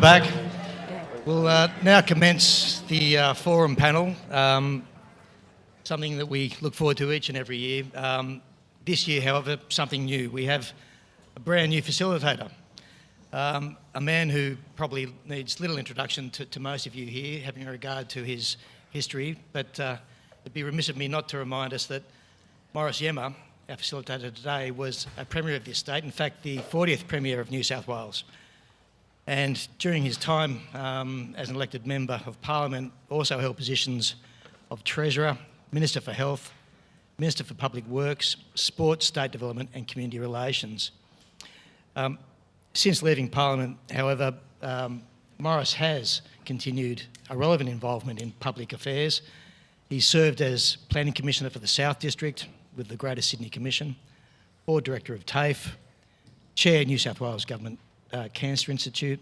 back. We'll now commence the forum panel, something that we look forward to each and every year. This year, however, something new. We have a brand new facilitator, a man who probably needs little introduction to most of you here, having regard to his history, but it'd be remiss of me not to remind us that Maurice Yemma, our facilitator today, was a Premier of this state, in fact the 40th Premier of New South Wales. And during his time as an elected Member of Parliament, also held positions of Treasurer, Minister for Health, Minister for Public Works, Sport, State Development and Community Relations. Since leaving Parliament, however, Maurice has continued a relevant involvement in public affairs. He served as Planning Commissioner for the South District with the Greater Sydney Commission, Board Director of TAFE, Chair New South Wales Government Cancer Institute,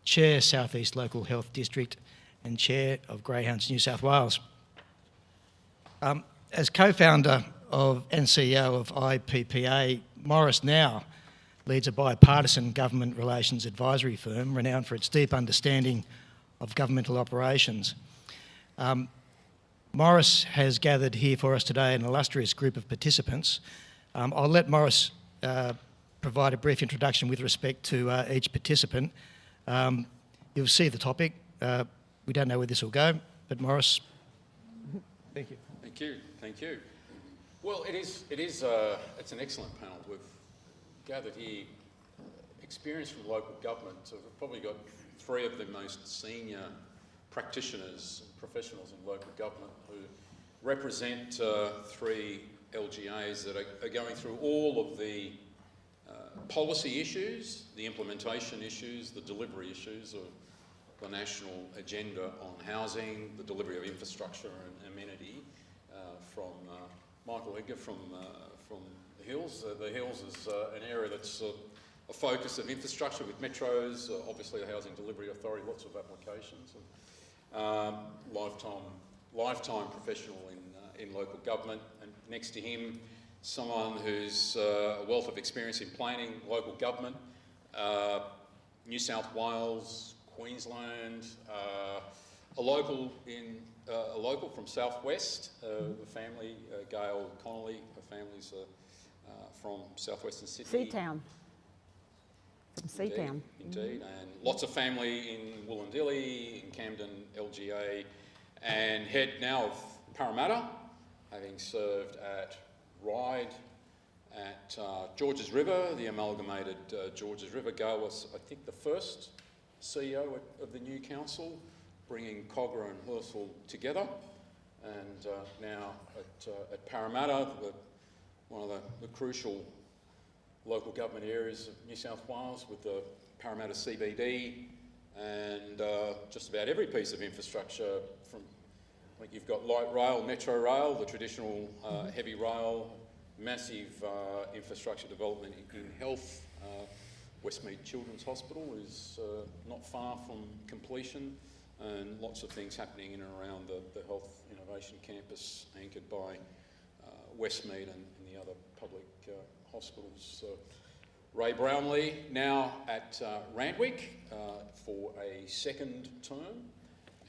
Chair South East Local Health District and Chair of Greyhounds New South Wales. As co-founder and CEO of IPPA, Maurice now leads a bipartisan government relations advisory firm renowned for its deep understanding of governmental operations. Maurice has gathered here for us today an illustrious group of participants. I'll let Maurice provide a brief introduction with respect to each participant. You'll see the topic. We don't know where this will go, but Maurice. Thank you. Thank you. Well, it's an excellent panel. We've gathered here experience from local government. So we've probably got three of the most senior practitioners and professionals in local government who represent three LGAs that are going through all of the policy issues, the implementation issues, the delivery issues of the national agenda on housing, the delivery of infrastructure and amenity, from Michael Edgar from the Hills. The Hills is an area that's a focus of infrastructure with metros, obviously the Housing Delivery Authority, lots of applications. Lifetime professional in local government, and next to him, someone who's a wealth of experience in planning, local government, New South Wales, Queensland, a local from Southwest, the family, Gail Connolly, her family's from southwestern Sydney. Seatown. From Seatown. Indeed, and lots of family in Wollondilly, in Camden, LGA, and head now of Parramatta, having served at Ryde, at Georges River, the amalgamated Georges River. Gail was, I think, the first CEO of the new council, bringing Cogra and Hurstville together, and now at Parramatta, one of the crucial local government areas of New South Wales with the Parramatta CBD, and just about every piece of infrastructure from, like, you've got light rail, metro rail, the traditional heavy rail, massive infrastructure development in health. Westmead Children's Hospital is not far from completion, and lots of things happening in and around the Health Innovation Campus, anchored by Westmead and the other public hospitals. Ray Brownlee now at Randwick for a second term.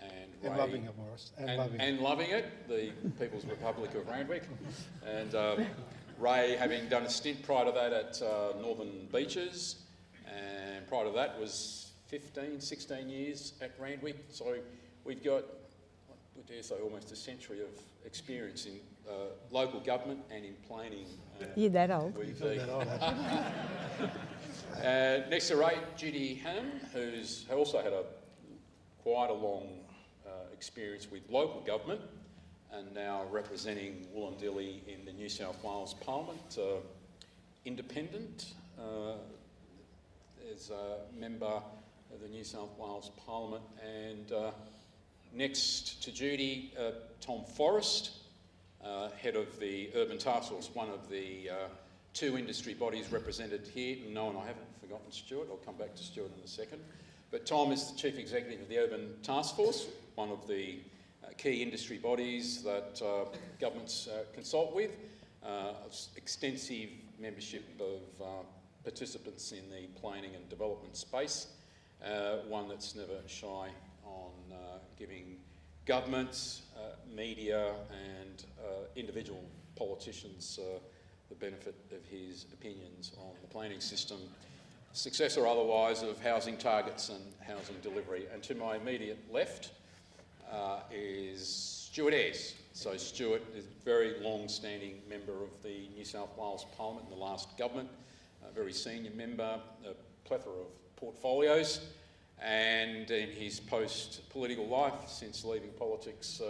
And loving it, Maurice. And loving it, the People's Republic of Randwick. And Ray, having done a stint prior to that at Northern Beaches, and prior to that was 16 years at Randwick. So we've got, I dare say, almost a century of experience in local government and in planning. You're that old. Next to Ray, Judy Ham, who's also had quite a long experience with local government, and now representing Wollondilly in the New South Wales Parliament, independent, as a member of the New South Wales Parliament. And next to Judy, Tom Forrest, head of the Urban Task Force, one of the two industry bodies represented here. No, and I haven't forgotten Stuart. I'll come back to Stuart in a second. But Tom is the Chief Executive of the Urban Task Force, one of the key industry bodies that governments consult with. Extensive membership of participants in the planning and development space. one that's never shy on giving governments, media and individual politicians the benefit of his opinions on the planning system, success or otherwise, of housing targets and housing delivery. And to my immediate left is Stuart Ayres. So Stuart is a very long-standing member of the New South Wales Parliament in the last government, a very senior member, a plethora of portfolios, and in his post-political life, since leaving politics,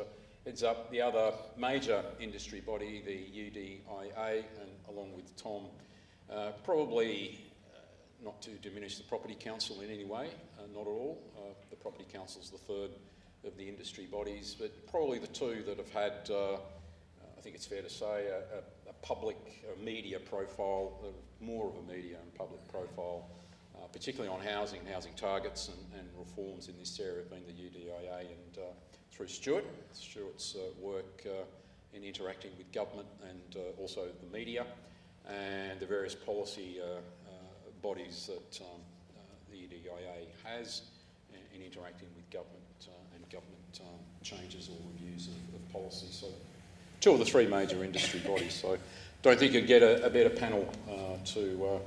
heads up the other major industry body, the UDIA, and along with Tom, probably not to diminish the Property Council in any way, not at all. The Property Council's the third of the industry bodies, but probably the two that have had, I think it's fair to say, a public media profile, more of a media and public profile, particularly on housing targets and reforms in this area, being the UDIA and through Stuart's work in interacting with government and also the media and the various policy bodies that the UDIA has in interacting with government and government changes or reviews of policy. So two of the three major industry bodies. So don't think you'd get a better panel to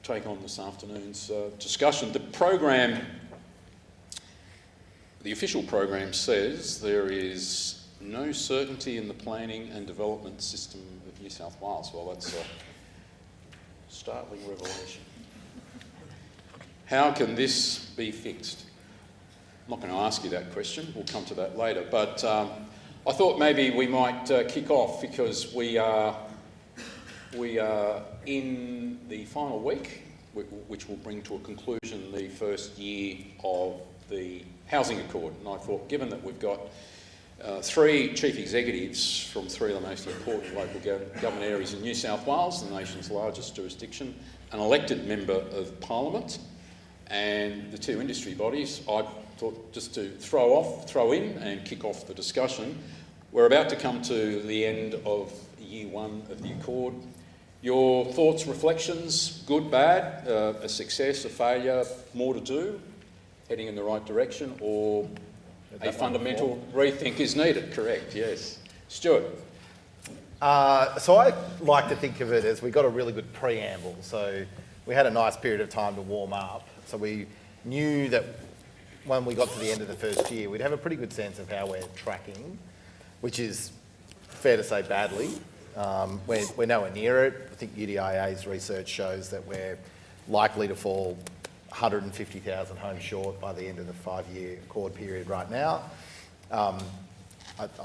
take on this afternoon's discussion. The program, the official program says there is no certainty in the planning and development system of New South Wales. Well, that's a startling revelation. How can this be fixed? I'm not going to ask you that question, we'll come to that later, but I thought maybe we might kick off because we are in the final week, which will bring to a conclusion the first year of the Housing Accord. And I thought, given that we've got three chief executives from three of the most important local government areas in New South Wales, the nation's largest jurisdiction, an elected member of Parliament, and the two industry bodies, I thought just to throw in and kick off the discussion. We're about to come to the end of year one of the Accord. Your thoughts, reflections, good, bad, a success, a failure, more to do, heading in the right direction, or a fundamental rethink is needed? Correct, yes. Stuart. So I like to think of it as we got a really good preamble. So we had a nice period of time to warm up. So we knew that when we got to the end of the first year, we'd have a pretty good sense of how we're tracking, which is fair to say badly. We're nowhere near it. I think UDIA's research shows that we're likely to fall 150,000 homes short by the end of the 5-year Accord period right now. I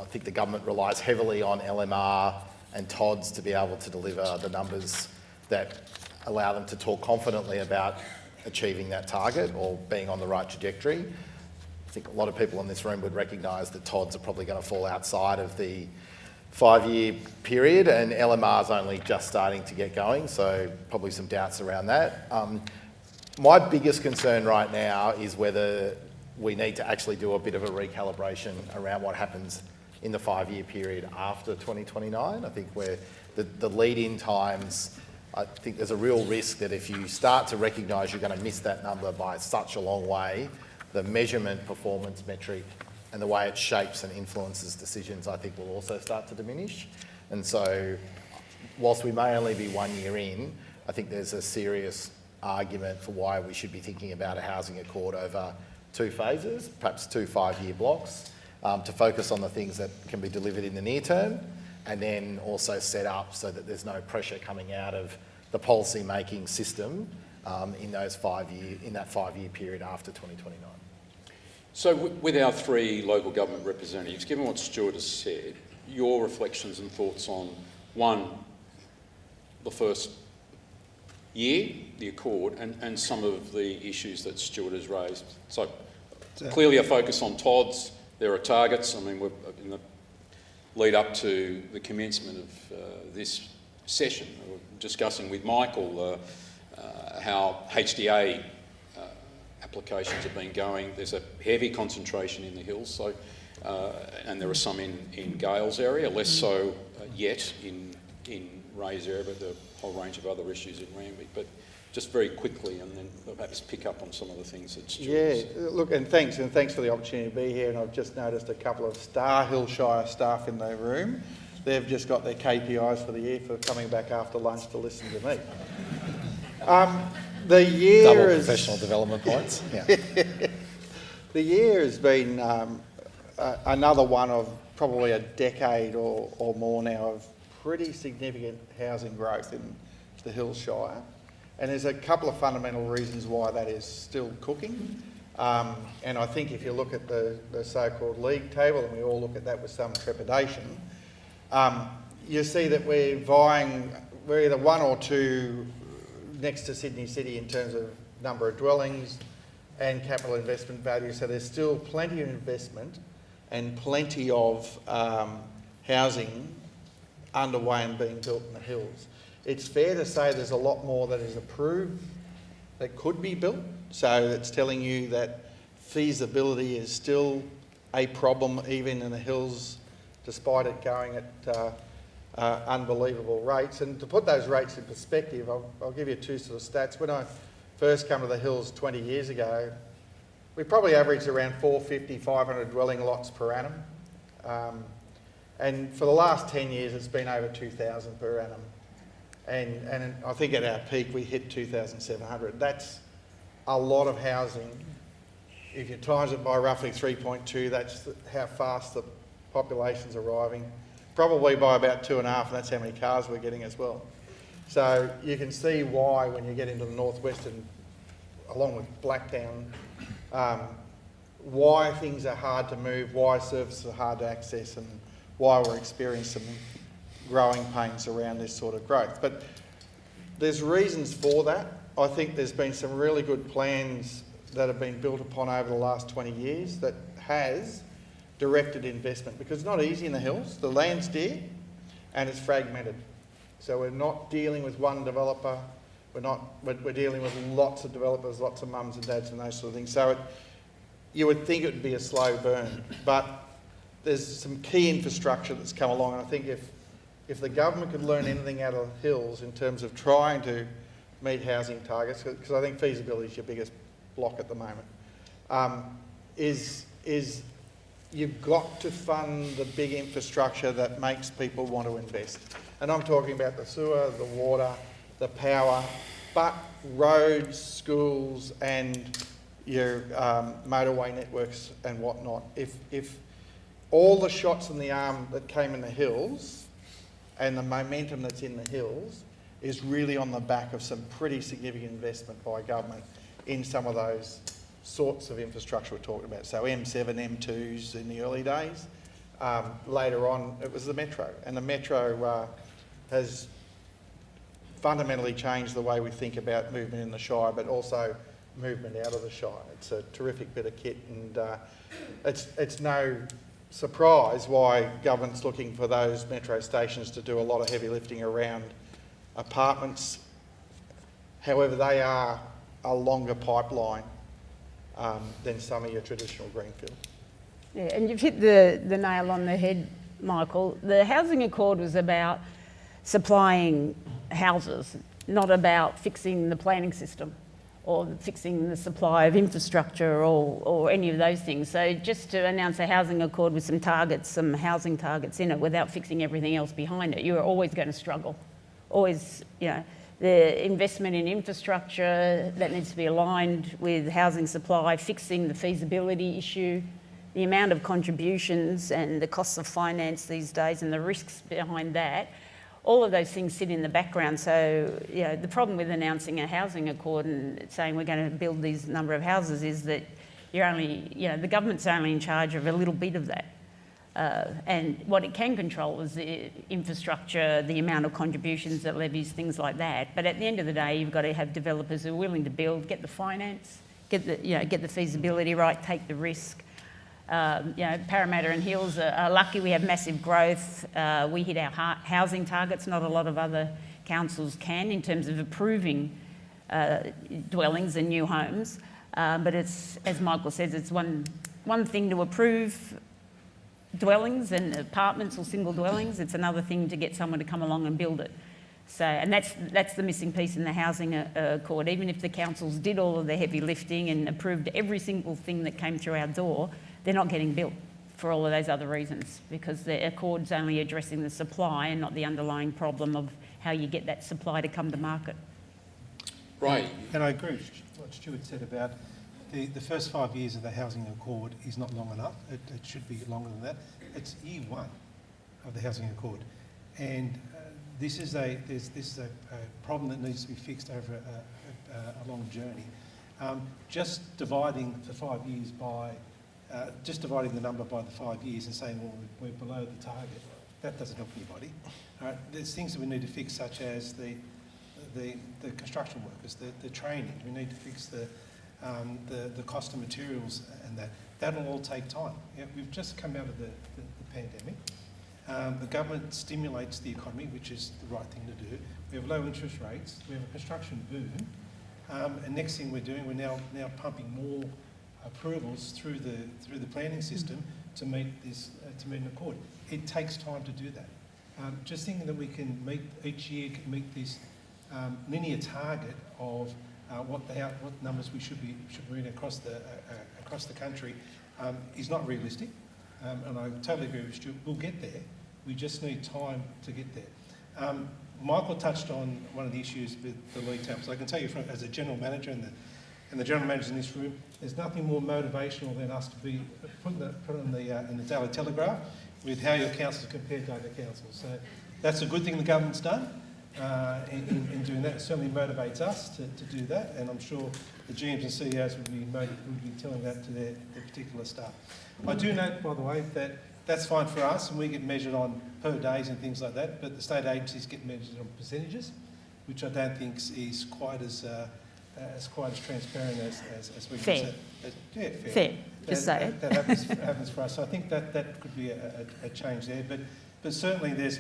think the government relies heavily on LMR and TODs to be able to deliver the numbers that allow them to talk confidently about achieving that target or being on the right trajectory. I think a lot of people in this room would recognise that TODs are probably going to fall outside of the 5-year period, and LMR's only just starting to get going, so probably some doubts around that. My biggest concern right now is whether we need to actually do a bit of a recalibration around what happens in the 5-year period after 2029. I think where the lead-in times, I think there's a real risk that if you start to recognise you're going to miss that number by such a long way, the measurement performance metric and the way it shapes and influences decisions, I think, will also start to diminish. And so, whilst we may only be 1 year in, I think there's a serious argument for why we should be thinking about a housing accord over 2 phases, perhaps 2 5-year blocks, to focus on the things that can be delivered in the near term, and then also set up so that there's no pressure coming out of the policy making system in that 5-year period after 2029. So with our 3 local government representatives, given what Stuart has said, your reflections and thoughts on, 1, the first year, the Accord, and some of the issues that Stuart has raised. So clearly a focus on TODs, there are targets. I mean, we're in the lead up to the commencement of this session, we're discussing with Michael how HDA applications have been going. There's a heavy concentration in the hills, so and there are some in Gales area, less so yet in Ray's area, but there are a whole range of other issues in Randwick. But just very quickly, and then perhaps pick up on some of the things that Stuart Yeah, said. look, and thanks for the opportunity to be here. And I've just noticed a couple of Star Hill Shire staff in the room. They've just got their KPIs for the year for coming back after lunch to listen to me. The year Double is, professional development points. Yeah. the year has been another one of probably a decade or more now of pretty significant housing growth in the Hills Shire. And there's a couple of fundamental reasons why that is still cooking. And I think if you look at the so-called league table, and we all look at that with some trepidation, you see that we're either one or two next to Sydney City in terms of number of dwellings and capital investment value. So there's still plenty of investment and plenty of housing underway and being built in the hills. It's fair to say there's a lot more that is approved that could be built. So it's telling you that feasibility is still a problem even in the hills, despite it going at unbelievable rates. And to put those rates in perspective, I'll give you two sort of stats. When I first came to the hills 20 years ago, we probably averaged around 450, 500 dwelling lots per annum. And for the last 10 years, it's been over 2,000 per annum. And I think at our peak, we hit 2,700. That's a lot of housing. If you times it by roughly 3.2, that's how fast the population's arriving. Probably by about 2.5, and that's how many cars we're getting as well. So you can see why when you get into the northwest and along with Blacktown, why things are hard to move, why services are hard to access, and why we're experiencing some growing pains around this sort of growth. But there's reasons for that. I think there's been some really good plans that have been built upon over the last 20 years that has directed investment, because it's not easy in the hills. The land's dear and it's fragmented. So we're not dealing with one developer. We're dealing with lots of developers, lots of mums and dads and those sort of things. So you would think it would be a slow burn, but there's some key infrastructure that's come along, and I think if the government could learn anything out of the hills in terms of trying to meet housing targets, because I think feasibility is your biggest block at the moment, is you've got to fund the big infrastructure that makes people want to invest. And I'm talking about the sewer, the water, the power, but roads, schools, and your motorway networks and whatnot. If all the shots in the arm that came in the hills and the momentum that's in the hills is really on the back of some pretty significant investment by government in some of those sorts of infrastructure we're talking about. So M7, M2s in the early days. Later on, it was the metro, and the metro has fundamentally changed the way we think about movement in the Shire, but also movement out of the Shire. It's a terrific bit of kit, and it's no surprise why government's looking for those metro stations to do a lot of heavy lifting around apartments. However, they are a longer pipeline than some of your traditional greenfield. Yeah, and you've hit the nail on the head, Michael. The Housing Accord was about supplying houses, not about fixing the planning system or fixing the supply of infrastructure or any of those things. So just to announce a Housing Accord with some targets, some housing targets in it, without fixing everything else behind it, you're always going to struggle. Always, you know, the investment in infrastructure that needs to be aligned with housing supply, fixing the feasibility issue, the amount of contributions and the costs of finance these days and the risks behind that, all of those things sit in the background. So, you know, the problem with announcing a housing accord and saying we're going to build these number of houses is that you're only, you know, the government's only in charge of a little bit of that. And what it can control is the infrastructure, the amount of contributions it levies, things like that. But at the end of the day, you've got to have developers who are willing to build, get the finance, get the feasibility right, take the risk. Parramatta and Hills are lucky we have massive growth. We hit our housing targets. Not a lot of other councils can in terms of approving dwellings and new homes. But it's, as Michael says, it's one thing to approve dwellings and apartments or single dwellings. It's another thing to get someone to come along and build it. So, and that's the missing piece in the housing accord. Even if the councils did all of the heavy lifting and approved every single thing that came through our door, they're not getting built for all of those other reasons, because the accord's only addressing the supply and not the underlying problem of how you get that supply to come to market. Right. And I agree with what Stuart said about the first 5 years of the housing accord is not long enough. It should be longer than that. It's year one of the housing accord, and this is a problem that needs to be fixed over a long journey. Just dividing the 5 years by just dividing the number by the 5 years and saying, well, we're below the target, that doesn't help anybody. There's things that we need to fix, such as the construction workers, the training. We need to fix the cost of materials, and that'll all take time. Yeah, we've just come out of the pandemic. The government stimulates the economy, which is the right thing to do. We have low interest rates. We have a construction boom. And next thing we're doing, we're now pumping more approvals through the planning system to meet an accord. It takes time to do that. Just thinking that we can each year meet this linear target of what numbers we should be reading across the country is not realistic. And I totally agree with Stuart. We'll get there. We just need time to get there. Michael touched on one of the issues with the league tables. I can tell you, as a general manager and the general managers in this room, there's nothing more motivational than us to be put in the Daily Telegraph with how your councils compare to other councils. So that's a good thing the government's done in doing that. It certainly motivates us to do that, and I'm sure the GMs and CEOs would be telling that to their particular staff. I do note, by the way, that that's fine for us, and we get measured on per days and things like that, but the state agencies get measured on percentages, which I don't think is quite as transparent as we Fair. can say. Fair. Fair. Just say it. That happens for us. So I think that could be a change there, but certainly there's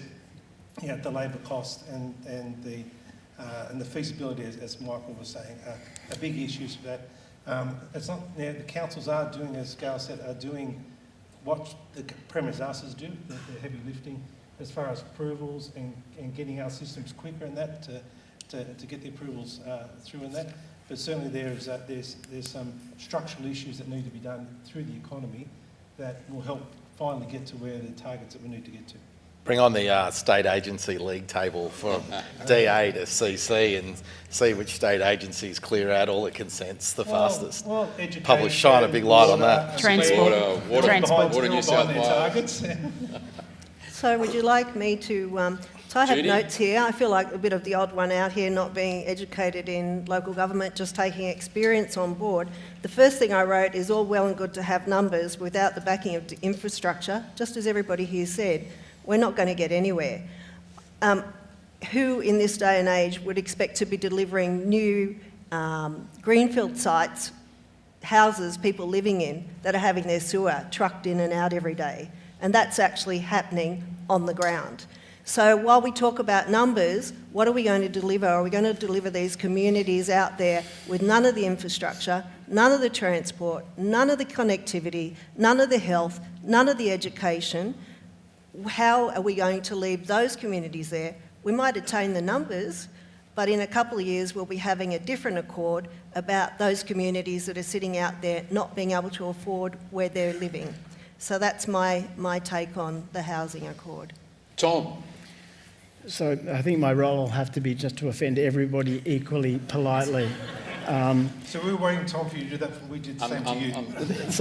the labour cost and the feasibility, as Michael was saying, are big issues for that. It's not. The councils are doing, as Gail said, are doing what the Premier's asked us to do, the heavy lifting as far as approvals and getting our systems quicker and that to get the approvals through and that. But certainly there's some structural issues that need to be done through the economy that will help finally get to where the targets that we need to get to. Bring on the state agency league table from DA to CC and see which state agencies clear out all the consents the fastest. Well, education, Probably shine a big light on that. Transport. Water New South Wales. Targets. So would you like me to... so I have Judy? notes here. I feel like a bit of the odd one out here, not being educated in local government, just taking experience on board. The first thing I wrote is all well and good to have numbers without the backing of the infrastructure, just as everybody here said. We're not going to get anywhere. Who in this day and age would expect to be delivering new greenfield sites, houses people living in, that are having their sewer trucked in and out every day? And that's actually happening on the ground. So while we talk about numbers, what are we going to deliver? Are we going to deliver these communities out there with none of the infrastructure, none of the transport, none of the connectivity, none of the health, none of the education? How are we going to leave those communities there? We might attain the numbers, but in a couple of years we'll be having a different accord about those communities that are sitting out there not being able to afford where they're living. So that's my take on the housing accord. Tom. So I think my role will have to be just to offend everybody equally politely. So we were waiting, Tom, for you to do that before we did the same to you.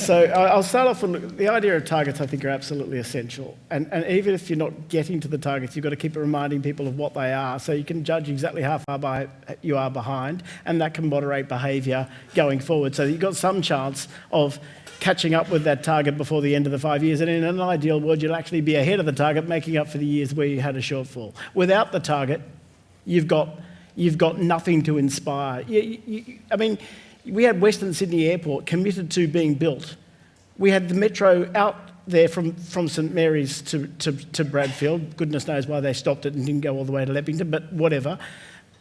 So I'll start off with the idea of targets. I think are absolutely essential, and even if you're not getting to the targets, you've got to keep reminding people of what they are, so you can judge exactly how far you are behind, and that can moderate behaviour going forward. So you've got some chance of catching up with that target before the end of the 5 years, and in an ideal world, you'll actually be ahead of the target, making up for the years where you had a shortfall. Without the target, you've got nothing to inspire. I mean, we had Western Sydney Airport committed to being built. We had the metro out there from St Mary's to Bradfield. Goodness knows why they stopped it and didn't go all the way to Leppington, but whatever.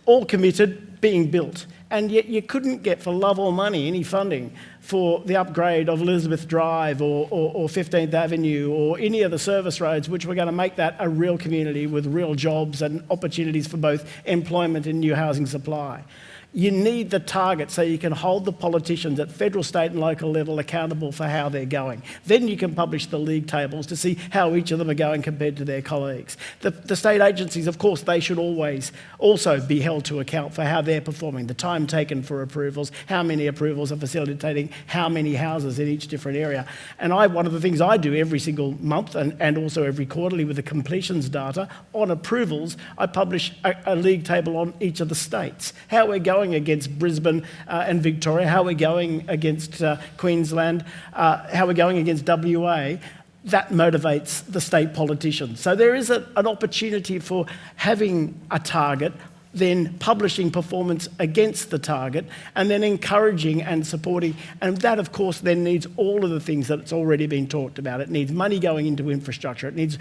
All committed, being built. And yet you couldn't get, for love or money, any funding for the upgrade of Elizabeth Drive or 15th Avenue or any of the service roads which were going to make that a real community with real jobs and opportunities for both employment and new housing supply. You need the target so you can hold the politicians at federal, state and local level accountable for how they're going. Then you can publish the league tables to see how each of them are going compared to their colleagues. The state agencies, of course, they should always also be held to account for how they're performing, the time taken for approvals, how many approvals are facilitating, how many houses in each different area. And one of the things I do every single month and also every quarterly with the completions data on approvals, I publish a league table on each of the states, how we're going against Brisbane and Victoria, how we're going against Queensland, how we're going against WA. That motivates the state politicians. So there is an opportunity for having a target, then publishing performance against the target, and then encouraging and supporting. And that, of course, then needs all of the things that's already been talked about. It needs money going into infrastructure. It needs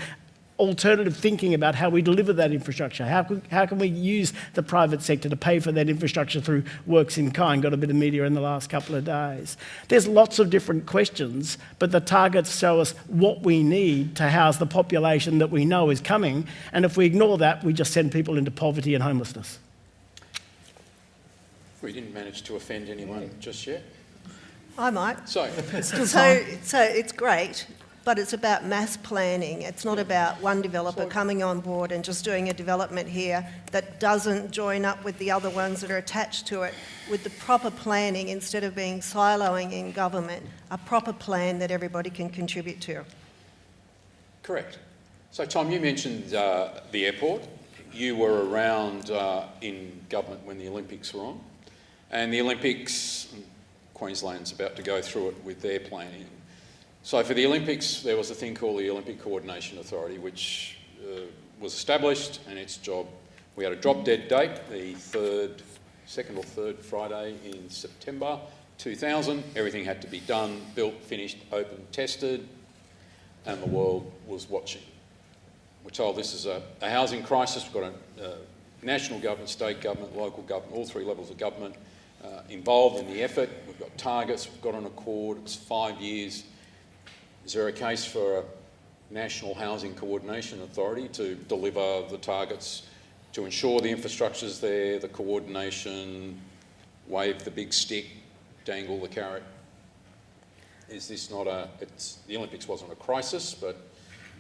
alternative thinking about how we deliver that infrastructure. How can we use the private sector to pay for that infrastructure through works in kind? Got a bit of media in the last couple of days. There's lots of different questions, but the targets show us what we need to house the population that we know is coming. And if we ignore that, we just send people into poverty and homelessness. We didn't manage to offend anyone just yet. I might. So, So it's great, but it's about mass planning. It's not about one developer coming on board and just doing a development here that doesn't join up with the other ones that are attached to it. With the proper planning, instead of being siloing in government, a proper plan that everybody can contribute to. correct. So, Tom, you mentioned the airport. You were around in government when the Olympics were on. And the Olympics, Queensland's about to go through it with their planning. So for the Olympics, there was a thing called the Olympic Coordination Authority, which was established, and its job, we had a drop-dead date, the second or third Friday in September 2000. Everything had to be done, built, finished, open, tested, and the world was watching. We're told this is a housing crisis. We've got a national government, state government, local government, all three levels of government involved in the effort. We've got targets, we've got an accord, it's 5 years. Is there a case for a National Housing Coordination Authority to deliver the targets, to ensure the infrastructure's there, the coordination, wave the big stick, dangle the carrot? Is this not the Olympics wasn't a crisis, but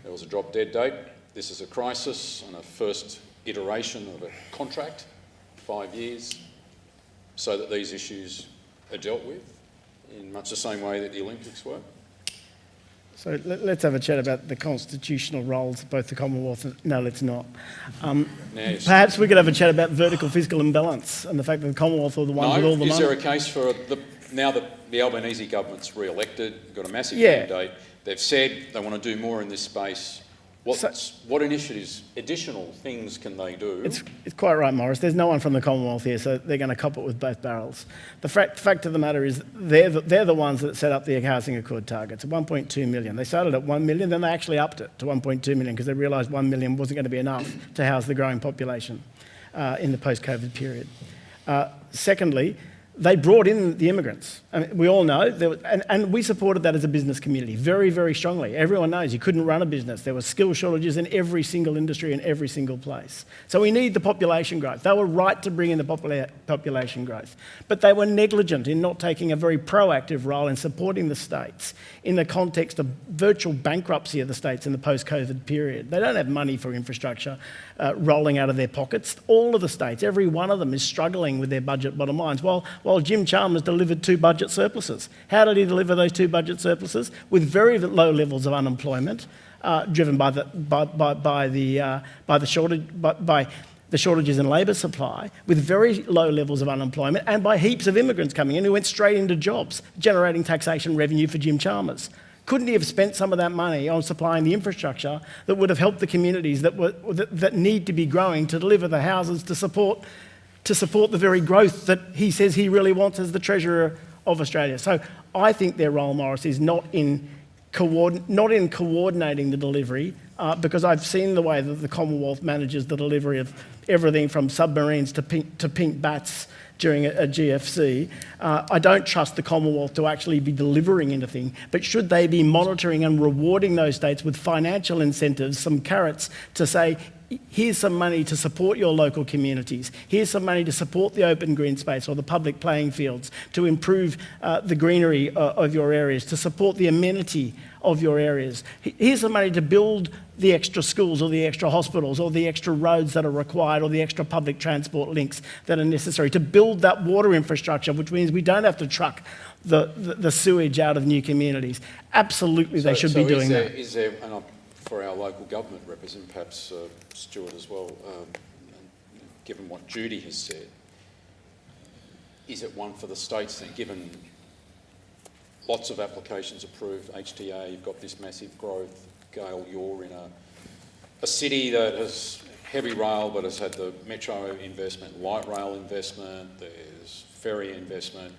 there was a drop-dead date. This is a crisis and a first iteration of a contract, 5 years, so that these issues are dealt with in much the same way that the Olympics were. So let's have a chat about the constitutional roles of both the Commonwealth and... No, let's not. Perhaps we could have a chat about vertical fiscal imbalance and the fact that the Commonwealth are the ones with all the money. Is there a case for now that the Albanese government's re-elected, got a massive mandate, they've said they want to do more in this space. What initiatives, additional things can they do? It's quite right, Morris. There's no one from the Commonwealth here, so they're going to cop it with both barrels. The fact of the matter is they're the ones that set up the Housing Accord targets, 1.2 million. They started at 1 million, then they actually upped it to 1.2 million because they realised 1 million wasn't going to be enough to house the growing population in the post-COVID period. Secondly, they brought in the immigrants. I mean, we all know, and we supported that as a business community very, very strongly. Everyone knows you couldn't run a business. There were skill shortages in every single industry in every single place. So we need the population growth. They were right to bring in the population growth. But they were negligent in not taking a very proactive role in supporting the states in the context of virtual bankruptcy of the states in the post-COVID period. They don't have money for infrastructure rolling out of their pockets. All of the states, every one of them is struggling with their budget bottom lines. While Jim Chalmers delivered 2 budget surpluses. How did he deliver those 2 budget surpluses? With very low levels of unemployment, driven by the shortages in labour supply, with very low levels of unemployment, and by heaps of immigrants coming in who went straight into jobs, generating taxation revenue for Jim Chalmers. Couldn't he have spent some of that money on supplying the infrastructure that would have helped the communities that need to be growing to deliver the houses to support the very growth that he says he really wants as the Treasurer of Australia? So I think their role, Morris, is not in coordinating the delivery, because I've seen the way that the Commonwealth manages the delivery of everything from submarines to pink bats during a GFC. I don't trust the Commonwealth to actually be delivering anything, but should they be monitoring and rewarding those states with financial incentives, some carrots to say, here's some money to support your local communities. Here's some money to support the open green space or the public playing fields, to improve the greenery of your areas, to support the amenity of your areas. Here's some money to build the extra schools or the extra hospitals or the extra roads that are required or the extra public transport links that are necessary, to build that water infrastructure, which means we don't have to truck the sewage out of new communities. Absolutely, they should be doing that. Is there, and for our local government representative, perhaps Stuart as well, given what Judy has said, is it one for the states then, given lots of applications approved, HTA, you've got this massive growth, Gail, you're in a city that has heavy rail but has had the metro investment, light rail investment, there's ferry investment,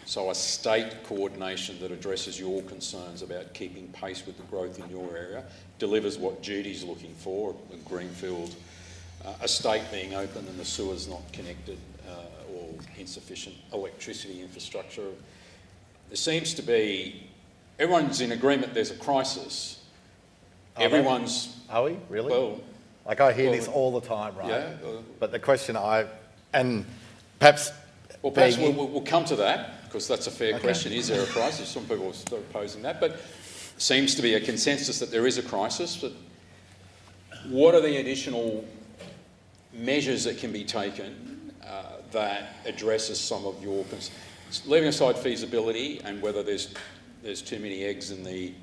so a state coordination that addresses your concerns about keeping pace with the growth in your area delivers what Judy's looking for, a greenfield estate being open and the sewer's not connected or insufficient electricity infrastructure. There seems to be, everyone's in agreement there's a crisis. Are we? Really? Well, like I hear this all the time, right? Yeah. But the question and perhaps... Well, perhaps we'll come to that, because that's a fair question. Is there a crisis? Some people are still posing that, but seems to be a consensus that there is a crisis. But what are the additional measures that can be taken that addresses some of your concerns? Leaving aside feasibility and whether there's too many eggs in the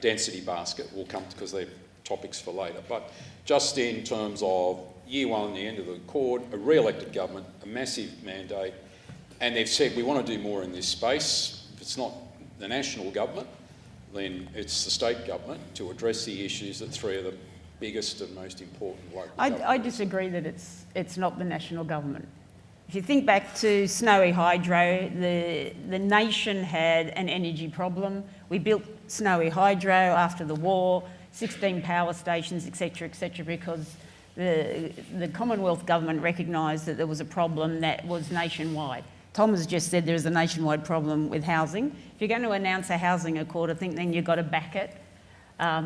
density basket, we'll come to, because they're topics for later. But just in terms of year one, the end of the Accord, a re-elected government, a massive mandate, and they've said we want to do more in this space. If it's not the national government, then it's the state government to address the issues that three of the biggest and most important local I disagree that it's not the national government. If you think back to Snowy Hydro, the nation had an energy problem. We built Snowy Hydro after the war, 16 power stations, etc., because the Commonwealth government recognised that there was a problem that was nationwide. Tom has just said there is a nationwide problem with housing. If you're going to announce a housing accord, I think then you've got to back it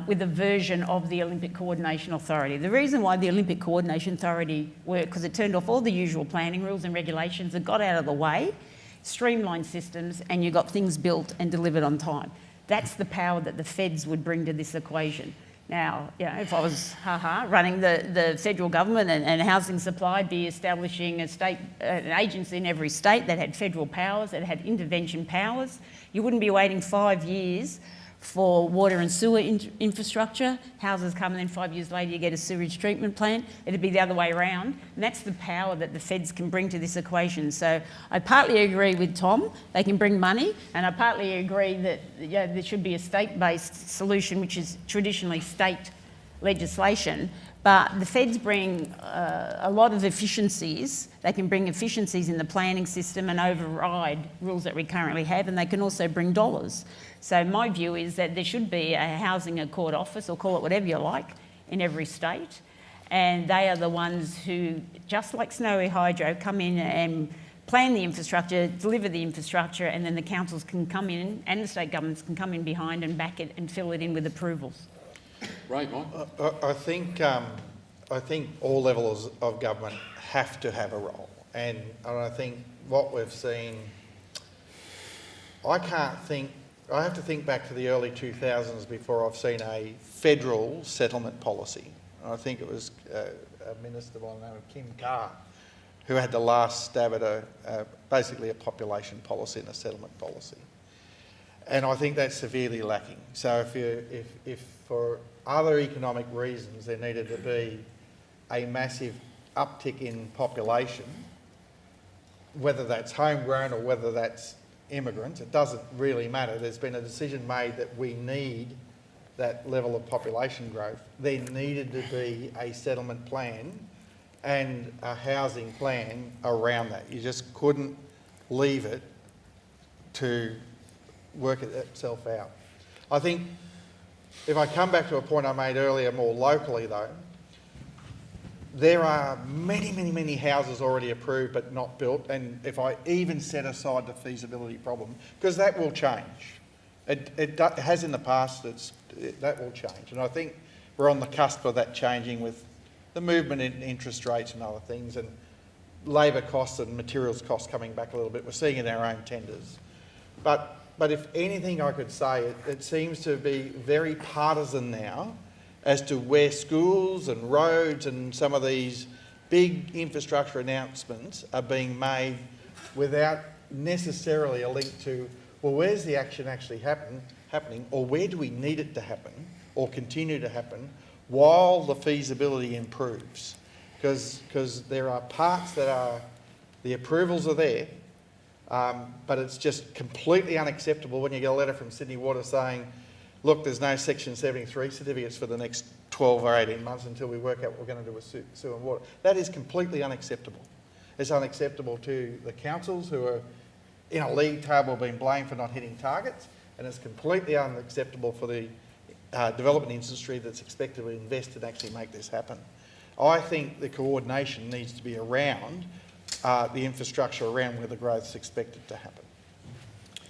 with a version of the Olympic Coordination Authority. The reason why the Olympic Coordination Authority worked, because it turned off all the usual planning rules and regulations and got out of the way, streamlined systems, and you got things built and delivered on time. That's the power that the feds would bring to this equation. Now, you know, if I was running the federal government and housing supply, I'd be establishing an agency in every state that had federal powers, that had intervention powers. You wouldn't be waiting 5 years for water and sewer infrastructure. Houses come and then 5 years later you get a sewage treatment plant. It'd be the other way around. And that's the power that the feds can bring to this equation. So I partly agree with Tom, they can bring money, and I partly agree that there should be a state-based solution, which is traditionally state legislation. But the feds bring a lot of efficiencies. They can bring efficiencies in the planning system and override rules that we currently have, and they can also bring dollars. So my view is that there should be a housing accord office, or call it whatever you like, in every state. And they are the ones who, just like Snowy Hydro, come in and plan the infrastructure, deliver the infrastructure, and then the councils can come in and the state governments can come in behind and back it and fill it in with approvals. Right, Mike? I think all levels of government have to have a role, and I think what we've seen, I have to think back to the early 2000s before I've seen a federal settlement policy. I think it was a minister by the name of Kim Carr who had the last stab at basically a population policy and a settlement policy. And I think that's severely lacking. So if for other economic reasons there needed to be a massive uptick in population, whether that's homegrown or whether that's immigrants, it doesn't really matter. There's been a decision made that we need that level of population growth. There needed to be a settlement plan and a housing plan around that. You just couldn't leave it to work itself out. I think if I come back to a point I made earlier more locally though, there are many, many, many houses already approved but not built, and if I even set aside the feasibility problem, because that will change. It has in the past, that will change, and I think we're on the cusp of that changing with the movement in interest rates and other things, and labour costs and materials costs coming back a little bit. We're seeing it in our own tenders. But if anything I could say, it seems to be very partisan now as to where schools and roads and some of these big infrastructure announcements are being made without necessarily a link to, well, where's the action actually happening, or where do we need it to happen or continue to happen while the feasibility improves? Because there are parts that are, the approvals are there, but it's just completely unacceptable when you get a letter from Sydney Water saying, look, there's no Section 73 certificates for the next 12 or 18 months until we work out what we're going to do with sewer and water. That is completely unacceptable. It's unacceptable to the councils who are in a league table being blamed for not hitting targets, and it's completely unacceptable for the development industry that's expected to invest and actually make this happen. I think the coordination needs to be around the infrastructure around where the growth is expected to happen.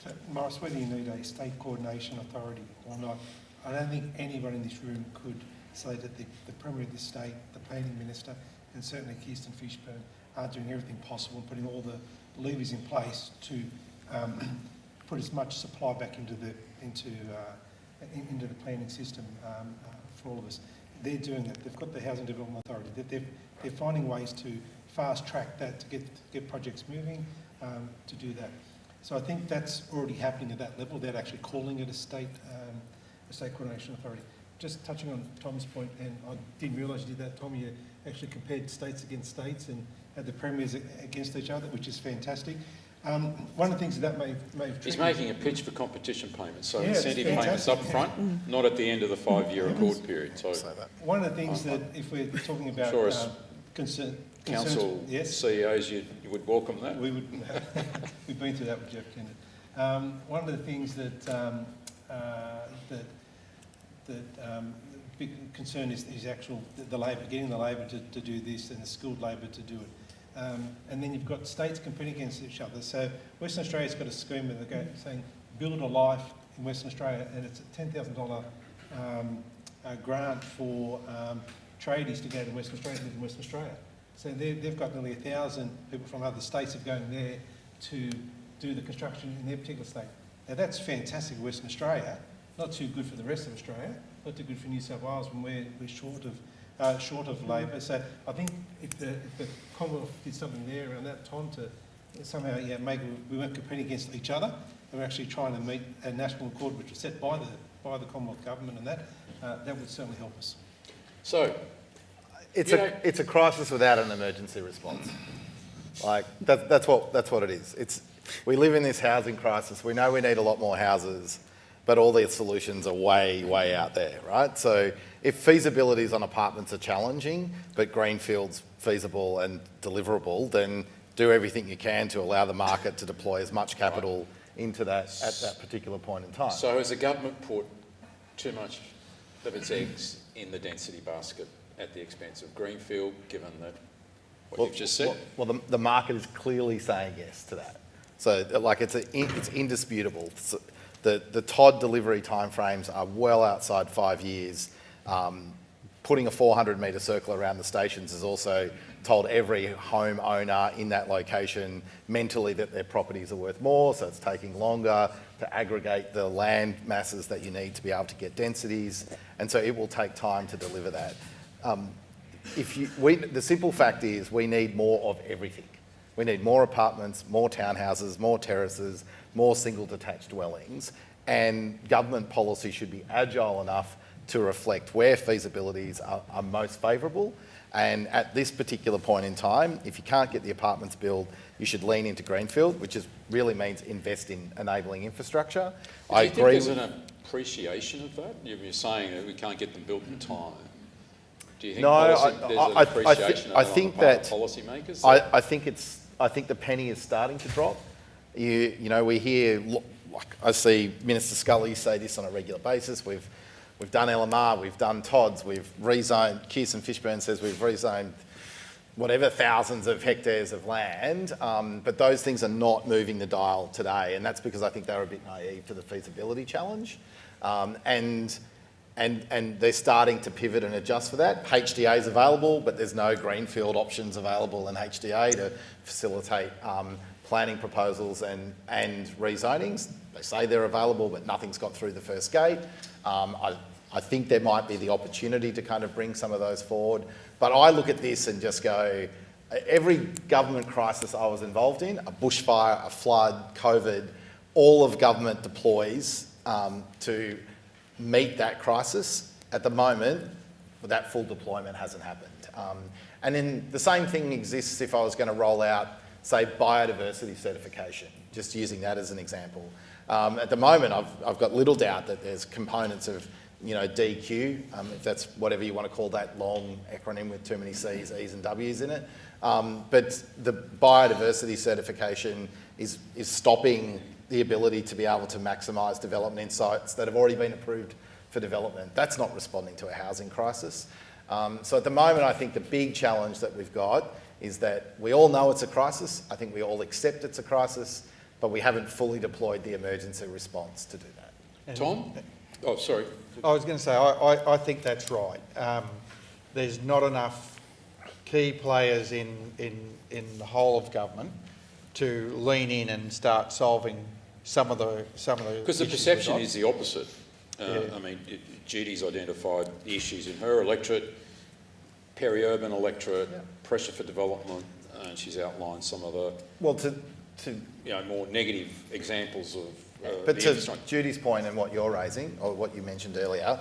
So, Morris, whether you need a state coordination authority or not, I don't think anyone in this room could say that the Premier of the state, the Planning Minister, and certainly Kirsten Fishburn are doing everything possible and putting all the levers in place to put as much supply back into the planning system for all of us. They're doing that. They've got the Housing Development Authority. They're finding ways to fast track that, to get projects moving, to do that. So I think that's already happening at that level. They're actually calling it a state coordination authority. Just touching on Tom's point, and I didn't realise you did that, Tom. You actually compared states against states and had the premiers against each other, which is fantastic. One of the things that may have... He's making a pitch for competition payments, so yeah, incentive payments up front, not at the end of the 5-year accord period. So one of the things that, if we're talking about sure as council yes. CEOs, you would welcome that. We would. We've been through that with Jeff Kennett. One of the things that big concern is actual the labour, getting the labour to do this and the skilled labour to do it. And then you've got states competing against each other. So Western Australia's got a scheme where they're saying build a life in Western Australia, and it's a $10,000 grant for tradies to go to Western Australia, live in Western Australia. So they've got nearly 1,000 people from other states are going there to do the construction in their particular state. Now that's fantastic for Western Australia, not too good for the rest of Australia, not too good for New South Wales when we're short of labour. So I think if the Commonwealth did something there around that time to somehow make we weren't competing against each other, and we're actually trying to meet a national accord which was set by the Commonwealth government, and that would certainly help us. So it's a crisis without an emergency response. Like that's what it is. We live in this housing crisis. We know we need a lot more houses, but all these solutions are way out there, right? So if feasibilities on apartments are challenging, but greenfield's feasible and deliverable, then do everything you can to allow the market to deploy as much capital into that at that particular point in time. So has the government put too much of its eggs in the density basket at the expense of greenfield, given that you've just said? Well, the market is clearly saying yes to that. So, like, it's indisputable. The TOD delivery timeframes are well outside 5 years. Putting a 400-metre circle around the stations has also told every home owner in that location mentally that their properties are worth more, so it's taking longer to aggregate the land masses that you need to be able to get densities, and so it will take time to deliver that. The simple fact is we need more of everything. We need more apartments, more townhouses, more terraces, more single detached dwellings, and government policy should be agile enough to reflect where feasibilities are most favourable. And at this particular point in time, if you can't get the apartments built, you should lean into greenfield, which really means invest in enabling infrastructure. Do you think there's an appreciation of that? You're saying that we can't get them built in time. Do you think there's an appreciation of that on policymakers? I think the penny is starting to drop. We hear, like I see Minister Scully say this on a regular basis. We've done LMR, we've done TODs, we've rezoned. Kirsten Fishburn says we've rezoned whatever thousands of hectares of land, but those things are not moving the dial today, and that's because I think they were a bit naive to the feasibility challenge, and they're starting to pivot and adjust for that. HDA is available, but there's no greenfield options available in HDA to facilitate planning proposals and rezonings. They say they're available, but nothing's got through the first gate. I think there might be the opportunity to kind of bring some of those forward. But I look at this and just go, every government crisis I was involved in, a bushfire, a flood, COVID, all of government deploys to meet that crisis. At the moment, that full deployment hasn't happened. And then the same thing exists if I was going to roll out, say, biodiversity certification, just using that as an example. At the moment, I've got little doubt that there's components of DQ, if that's whatever you want to call that long acronym with too many C's, E's and W's in it. But the biodiversity certification is stopping the ability to be able to maximise development in sites that have already been approved for development. That's not responding to a housing crisis. So at the moment, I think the big challenge that we've got is that we all know it's a crisis. I think we all accept it's a crisis, but we haven't fully deployed the emergency response to do that. Tom? Oh, sorry. I was going to say, I think that's right. There's not enough key players in the whole of government to lean in and start solving some of the Because the issues perception we've got. is the opposite. I mean, Judy's identified the issues in her electorate, peri-urban electorate, pressure for development, and she's outlined some of the Well, to more negative examples of but the to infrastructure. Judy's point and what you're raising, or what you mentioned earlier,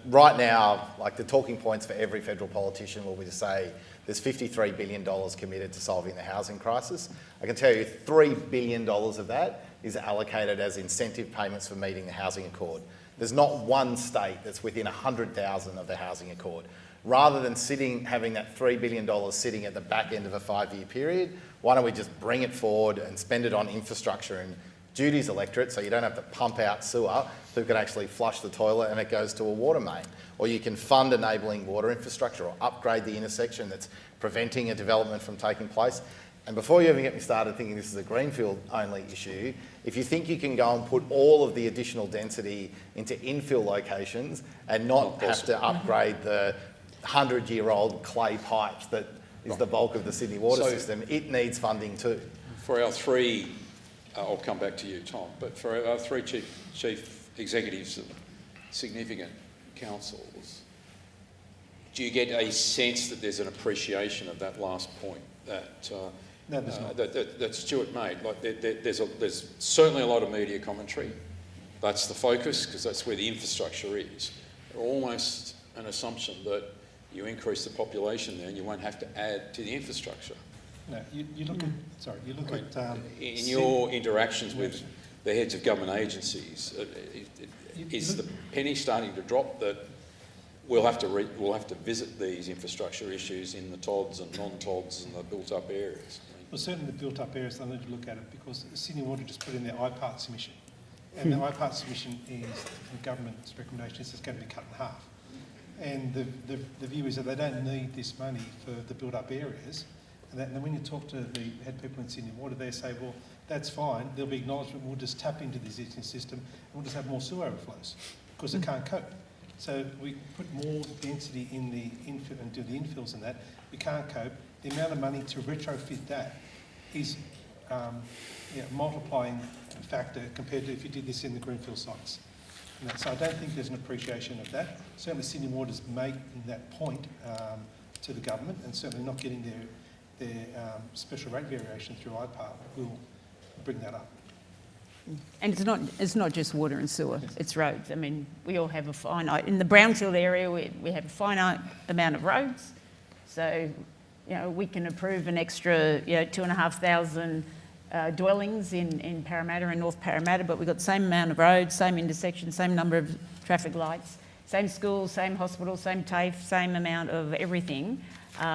right now, like the talking points for every federal politician will be to say there's $53 billion committed to solving the housing crisis. I can tell you $3 billion of that is allocated as incentive payments for meeting the housing accord. There's not one state that's within 100,000 of the housing accord. Rather than having that $3 billion sitting at the back end of a 5-year period, why don't we just bring it forward and spend it on infrastructure in Judy's electorate, so you don't have to pump out sewer, so you can actually flush the toilet and it goes to a water main. Or you can fund enabling water infrastructure or upgrade the intersection that's preventing a development from taking place. And before you even get me started thinking this is a greenfield only issue, if you think you can go and put all of the additional density into infill locations and not have to upgrade the 100-year-old clay pipes that is the bulk of the Sydney water system, it needs funding too. For our three, I'll come back to you, Tom, but for our three chief executives of significant councils, do you get a sense that there's an appreciation of that last point that No, there's not. that Stuart made? Like there's certainly a lot of media commentary. That's the focus because that's where the infrastructure is. Almost an assumption that you increase the population there and you won't have to add to the infrastructure. No, you look at In your interactions with the heads of government agencies, is the penny starting to drop that we'll have to visit these infrastructure issues in the TODs and non-TODs and the built-up areas? Well, certainly the built-up areas, they need to look at it because Sydney Water just put in their IPART submission. And the IPART submission is, the government's recommendation is it's going to be cut in half. And the view is that they don't need this money for the built-up areas. And then when you talk to the head people in Sydney Water, they say, well, that's fine. There'll be acknowledgement. We'll just tap into the existing system and we'll just have more sewer overflows because it can't cope. So we put more density in the infill and do the infills and that. We can't cope. The amount of money to retrofit that is multiplying factor compared to if you did this in the greenfield sites. So I don't think there's an appreciation of that. Certainly Sydney Water's making that point to the government and certainly not getting their special rate variation through IPART will bring that up. And it's not just water and sewer, it's roads. I mean, we all have a finite, in the brownfield area, we have a finite amount of roads. So, we can approve an extra, 2,500 dwellings in Parramatta and North Parramatta, but we've got the same amount of roads, same intersections, same number of traffic lights, same schools, same hospitals, same TAFE, same amount of everything.